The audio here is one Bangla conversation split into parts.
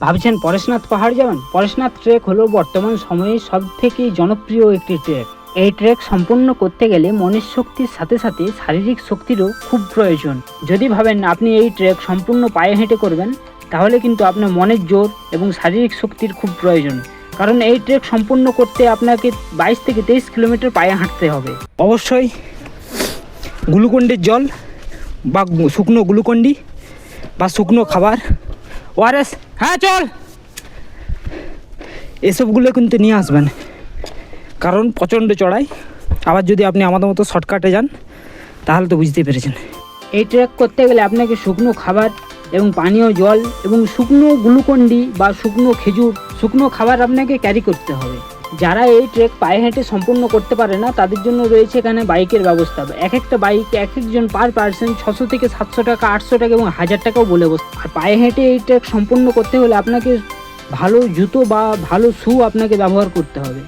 ভাবছেন পরেশনাথ পাহাড় যাবেন? পরেশনাথ ট্রেক হলো বর্তমান সময়ে সবথেকে জনপ্রিয় একটি ট্রেক। এই ট্রেক সম্পূর্ণ করতে গেলে মনের শক্তির সাথে সাথে শারীরিক শক্তিরও খুব প্রয়োজন। যদি ভাবেন আপনি এই ট্রেক সম্পূর্ণ পায়ে হেঁটে করবেন, তাহলে কিন্তু আপনার মনের জোর এবং শারীরিক শক্তির খুব প্রয়োজন। কারণ এই ট্রেক সম্পূর্ণ করতে আপনাকে 22 থেকে 23 কিলোমিটার পায়ে হাঁটতে হবে। অবশ্যই গ্লুকন্ডির জল বা শুকনো গ্লুকন্ডি বা শুকনো খাবার, ওআরএস, হ্যাঁ চল, এসবগুলো কিন্তু নিয়ে আসবেন। কারণ প্রচণ্ড চড়াই। আবার যদি আপনি আমাদের মতো শর্টকাটে যান তাহলে তো বুঝতেই পেরেছেন। এই ট্রেক করতে গেলে আপনাকে শুকনো খাবার এবং পানীয় জল এবং শুকনো গ্লুকন্ডি বা শুকনো খেজুর, শুকনো খাবার আপনাকে ক্যারি করতে হবে। যারা এই ট্রেক পায়ে হেঁটে সম্পূর্ণ করতে পারে না, তাদের জন্য রয়েছে এখানে বাইকের ব্যবস্থা। এক একটা বাইক এক একজন পার পার্সন 600 থেকে 700 টাকা, 800 টাকা এবং 1000 টাকাও বলে বসে। আর পায়ে হেঁটে এই ট্রেক সম্পূর্ণ করতে হলে আপনাকে ভালো জুতো বা ভালো শু আপনাকে ব্যবহার করতে হবে।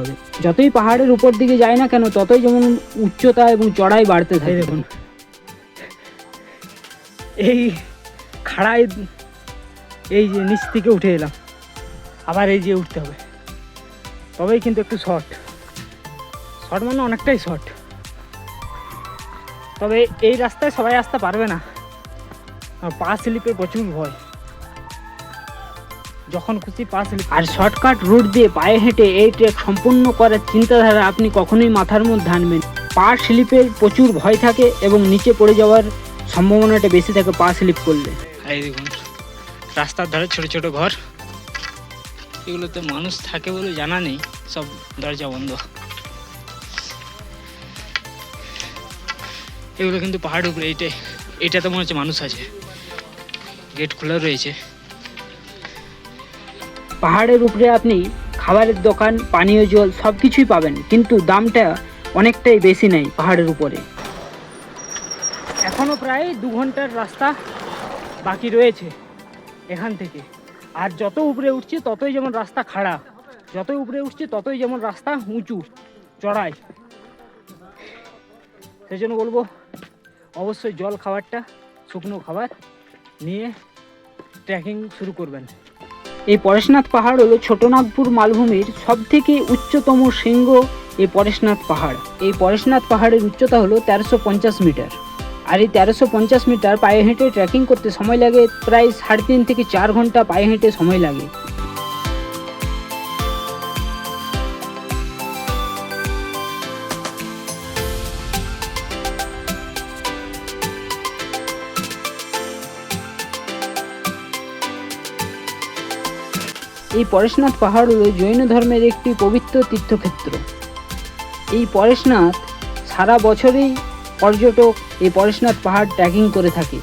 যতই পাহাড়ের উপর দিকে যায় না কেন, ততই যেমন উচ্চতা এবং চড়াই বাড়তে থাকে। দেখুন, এই খাড়ায় এই যে নিচ থেকে উঠে এলাম, আবার এই যে উঠতে হবে, তবেই কিন্তু একটু শর্ট মানে অনেকটাই শর্ট। তবে এই রাস্তায় সবাই আসতে পারবে না, পা স্লিপের প্রচুর ভয়, যখন খুশি পা স্লিপ। আর শর্টকাট রুট দিয়ে পায়ে হেঁটে এই ট্রেক সম্পূর্ণ করার চিন্তাধারা আপনি কখনোই মাথার মধ্যে আনবেন। পা স্লিপের প্রচুর ভয় থাকে এবং নিচে পড়ে যাওয়ার সম্ভাবনাটা বেশি থাকে পা স্লিপ করলে। এই দেখুন, রাস্তার ধারে ছোট ছোট ঘর, এগুলোতে মানুষ থাকে বলে জানা নেই, সব দরজা বন্ধ। এগুলো কিন্তু পাহাড়ের উপরে, এইটাতে মনে হচ্ছে মানুষ আছে, গেট খোলা রয়েছে। পাহাড়ের উপরে আপনি খাবারের দোকান, পানীয় জল সব কিছুই পাবেন, কিন্তু দামটা অনেকটাই বেশি নেই পাহাড়ের উপরে। এখনও প্রায় 2 ঘন্টার রাস্তা বাকি রয়েছে এখান থেকে। আর যত উপরে উঠছে ততই যেমন রাস্তা খাড়া, যতই উপরে উঠছে ততই যেমন রাস্তা উঁচু চড়াই। সেই জন্য বলবো অবশ্যই জল, খাবারটা শুকনো খাবার নিয়ে ট্রেকিং শুরু করবেন। এই পরেশনাথ পাহাড় হলো ছোটনাগপুর মালভূমির সবথেকে উচ্চতম শৃঙ্গ এই পরেশনাথ পাহাড়। এই পরেশনাথ পাহাড়ের উচ্চতা হলো 1350 মিটার। আর এই 1350 মিটার পায়ে হেঁটে ট্রেকিং করতে সময় লাগে প্রায় 3.5 থেকে 4 ঘন্টা পায়ে হেঁটে সময় লাগে। এই পরেশনাথ পাহাড় হলো জৈন ধর্মের একটি পবিত্র তীর্থক্ষেত্র। এই পরেশনাথ সারা বছরেই পর্যটক এই পরেশনাথ পাহাড় ট্রেকিং করে থাকে।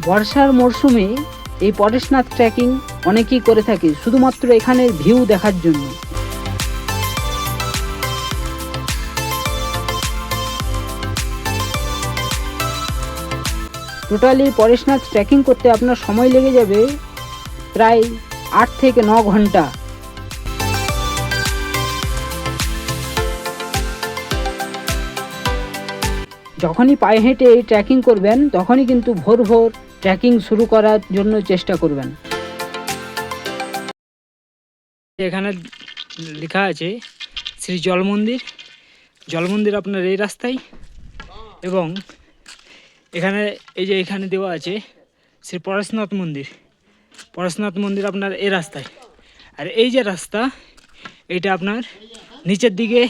বর্ষার মরশুমে এই পরেশনাথ ট্রেকিং অনেকেই করে থাকে শুধুমাত্র এখানের ভিউ দেখার জন্য। টোটালি পরেশনাথ ট্রেকিং করতে আপনার সময় লেগে যাবে প্রায় 8 থেকে 9 ঘন্টা। যখনই পায়ে হেঁটে এই ট্রেকিং করবেন, তখনই কিন্তু ভোর ভোর ট্রেকিং শুরু করার জন্য চেষ্টা করবেন। এখানে লেখা আছে শ্রী জল মন্দির। জল মন্দির আপনার এই রাস্তায়, এবং এখানে এই যে এখানে দেওয়া আছে শ্রী পরেশনাথ মন্দির। পরেশনাথ মন্দির আপনার এই রাস্তায়। আর এই যে রাস্তা, এইটা আপনার নিচের দিকে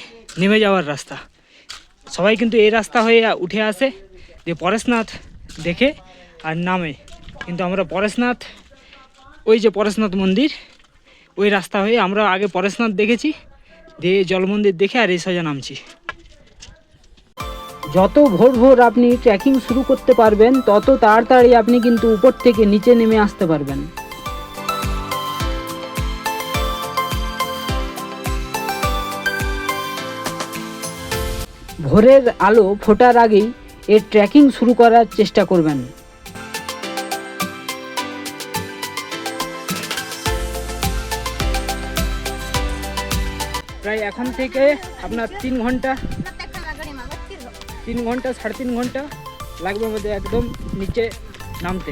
নেমে যাওয়ার রাস্তা। সবাই কিন্তু এই রাস্তা হয়ে উঠে আসে যে পরেশনাথ দেখে আর নামে, কিন্তু আমরা পরেশনাথ, ওই যে পরেশনাথ মন্দির, ওই রাস্তা হয়ে আমরা আগে পরেশনাথ দেখেছি, দিয়ে জল মন্দির দেখে আর এই সোজা নামছি। যত ভোর ভোর আপনি ট্রেকিং শুরু করতে পারবেন, তত তাড়াতাড়ি আপনি কিন্তু উপর থেকে নিচে নেমে আসতে পারবেন। ভোরের আলো ফোটার আগেই এর ট্রেকিং শুরু করার চেষ্টা করবেন। প্রায় এখন থেকে আপনার 3 ঘন্টা 3 ঘন্টা 3.5 ঘন্টা লাগবে আমাদের একদম নিচে নামতে।